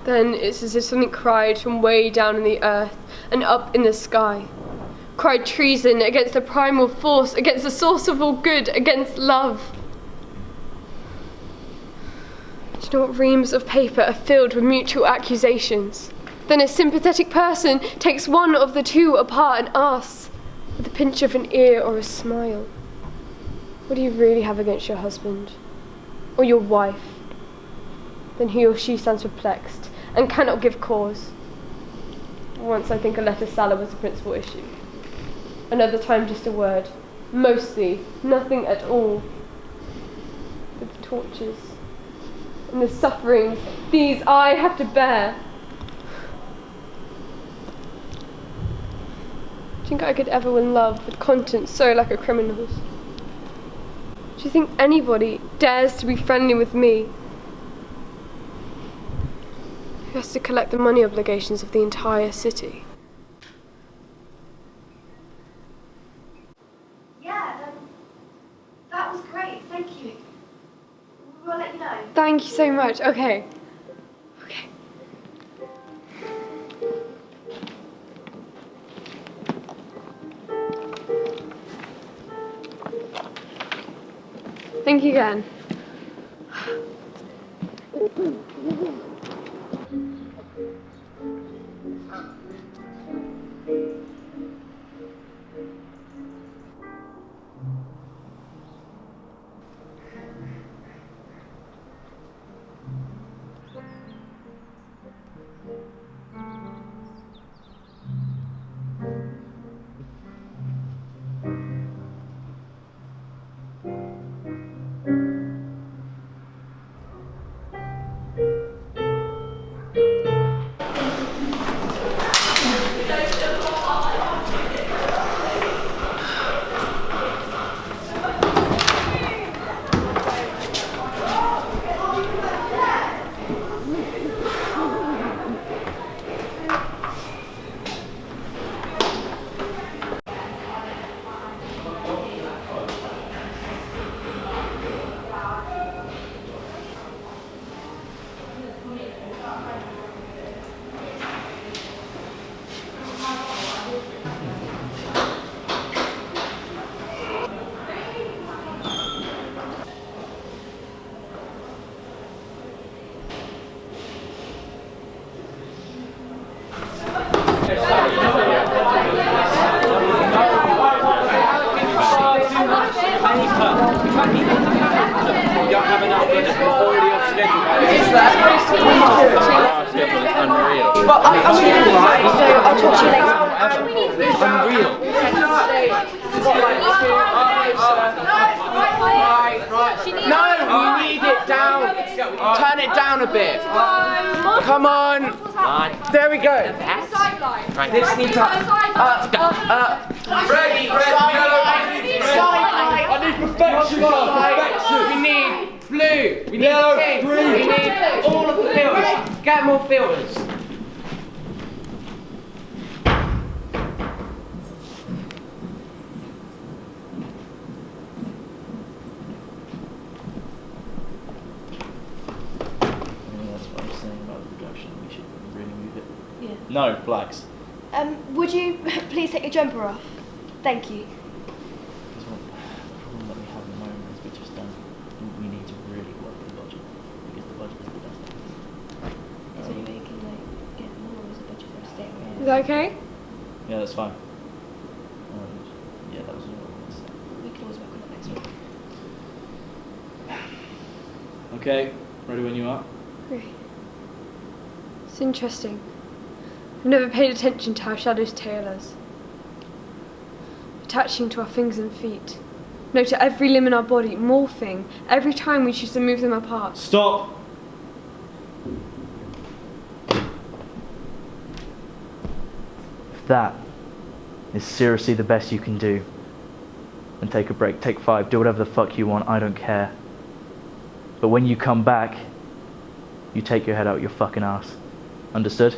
Then it's as if something cried from way down in the earth and up in the sky. Cried treason against the primal force, against the source of all good, against love. Do you know what reams of paper are filled with mutual accusations? Then a sympathetic person takes one of the two apart and asks, with a pinch of an ear or a smile, what do you really have against your husband? Or your wife? Then he or she stands perplexed and cannot give cause. Once I think a letter salad was the principal issue. Another time just a word. Mostly nothing at all. But the tortures and the sufferings, these I have to bear. Do you think I could ever win love with conscience so like a criminal's? Do you think anybody dares to be friendly with me? Who has to collect the money obligations of the entire city? Yeah, that was great, thank you. We'll let you know. Thank you so much. Okay. Thank you again. Turn it down a bit. Come on. There we go. This needs ready. I need perfection. We need blue. We need pink. We need all of the filters. Get more filters. No, blacks. Would you please take your jumper off? Thank you. Because the problem that we have at the moment is we need to really work with the budget, because the budget is the best thing. Is there any way you can get more, or is the budget going to stay away? Is that okay? Yeah, that's fine. Yeah, that was all I wanted to say. We can always work on it next week. Okay, ready when you are? Great. It's interesting. I've never paid attention to how shadows tail us, attaching to our fingers and feet, no, to every limb in our body, morphing every time we choose to move them apart. Stop! If that is seriously the best you can do, then take a break, take 5, do whatever the fuck you want, I don't care. But when you come back, you take your head out your fucking ass. Understood?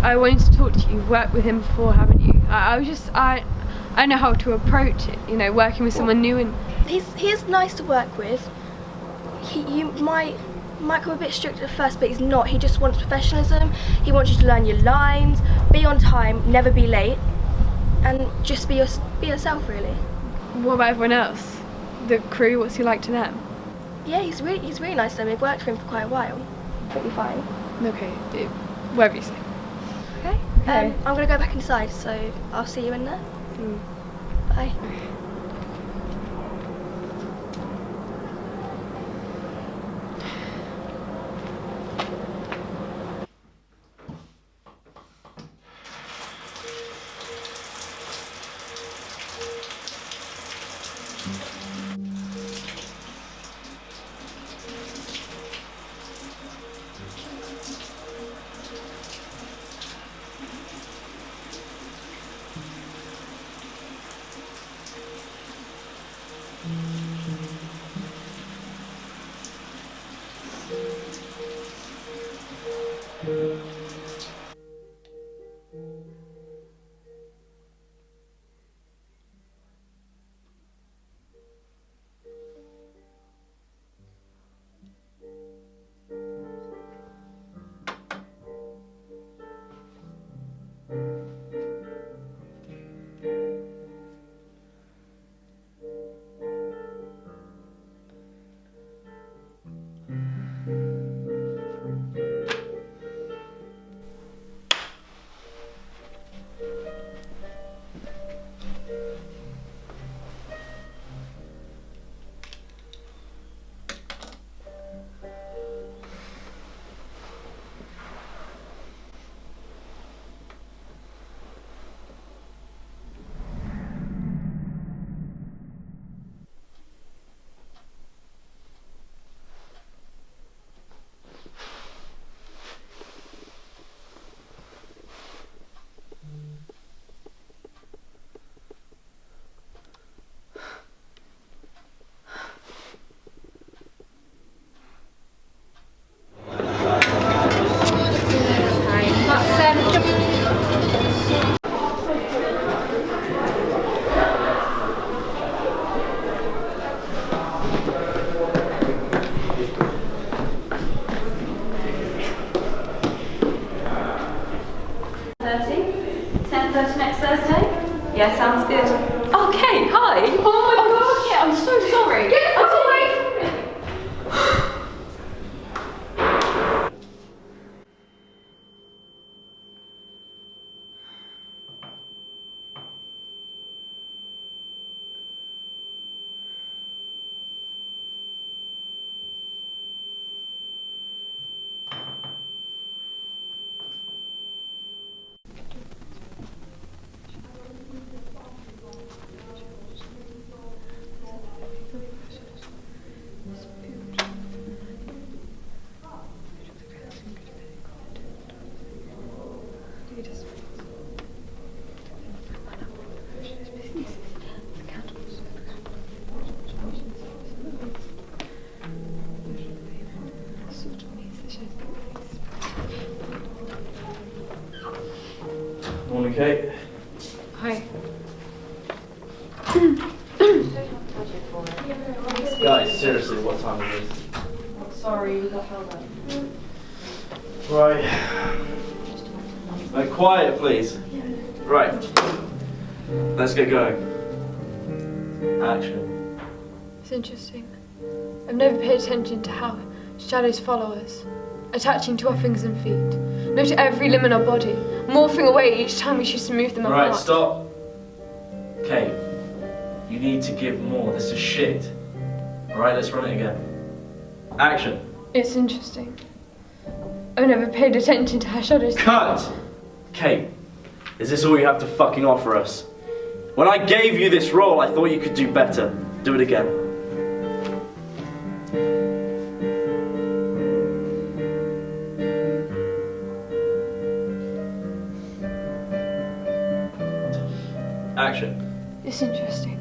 I wanted to talk to you. You've worked with him before, haven't you? I I don't know how to approach it, you know, working with someone new and... He is nice to work with. You might come a bit strict at first, but he's not. He just wants professionalism. He wants you to learn your lines, be on time, never be late, and just be yourself, really. What about everyone else? The crew, what's he like to them? Yeah, he's really nice to them. They've worked for him for quite a while. He'll be fine. Okay, whatever you say. Okay. Okay. I'm gonna go back inside, so I'll see you in there. Bye. Next Thursday? Yeah, sounds good. Okay, hi. Oh my gosh, yeah, I'm so sorry. Get away from me. Morning, Kate. Hi. Guys, seriously, what time is it? Sorry, we got held up. Right. Quiet, please. Right. Let's get going. Action. It's interesting. I've never paid attention to how shadows follow us, attaching to our fingers and feet, no to every limb in our body, morphing away each time we choose to move them apart. Right, stop. Kate, you need to give more. This is shit. Alright, let's run it again. Action. It's interesting. I've never paid attention to how shadows... Cut! Kate, is this all you have to fucking offer us? When I gave you this role, I thought you could do better. Do it again. Action. It's interesting.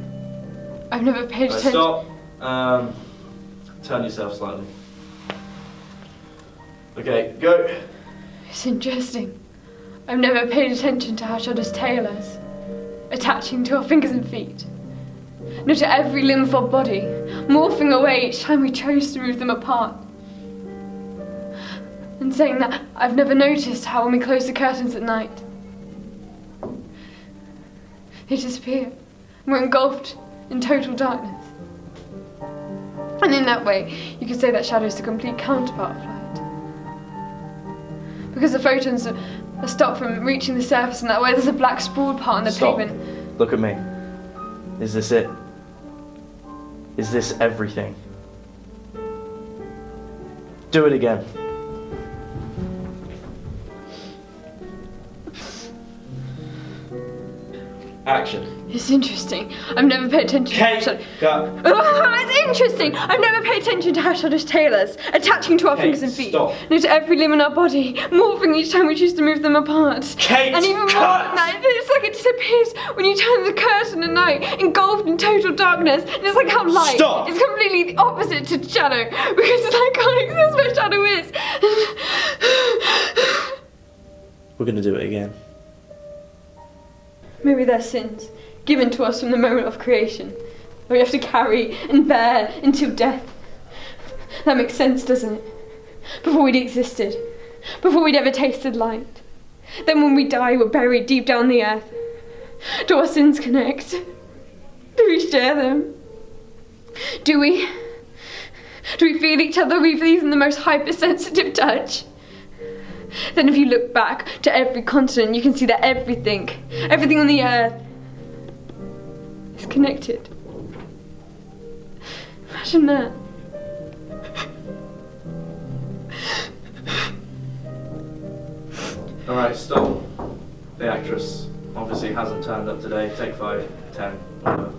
I've never paid Right, attention... stop. Turn yourself slightly. Okay, go. It's interesting. I've never paid attention to how shadows tail us, attaching to our fingers and feet. No, to every limb of our body, morphing away each time we chose to move them apart. And saying that I've never noticed how when we close the curtains at night, they disappear, and we're engulfed in total darkness. And in that way, you could say that shadow is the complete counterpart of light. Because the photons are stopped from reaching the surface, and that way there's a black sprawled part on the Stop. pavement. Look at me. Is this it? Is this everything? Do it again. Action. It's interesting. I've never paid attention to how shadows... It's interesting. I've never paid attention to how shadows tail us, attaching to our fingers and feet. Stop. No, to every limb in our body, morphing each time we choose to move them apart. Kate, and even more cut! than that, it's like it disappears when you turn the curtain at night, engulfed in total darkness. And it's like how light Stop. is completely the opposite to shadow, because light can't exist where shadow is. We're gonna do it again. Maybe they're sins given to us from the moment of creation, that we have to carry and bear until death. That makes sense, doesn't it? Before we'd existed, before we'd ever tasted light. Then when we die, we're buried deep down the earth. Do our sins connect? Do we share them? Do we? Do we feel each other with even the most hypersensitive touch? Then if you look back to every continent, you can see that everything on the earth is connected. Imagine that. Alright, stop. The actress obviously hasn't turned up today. Take 5, 10, whatever.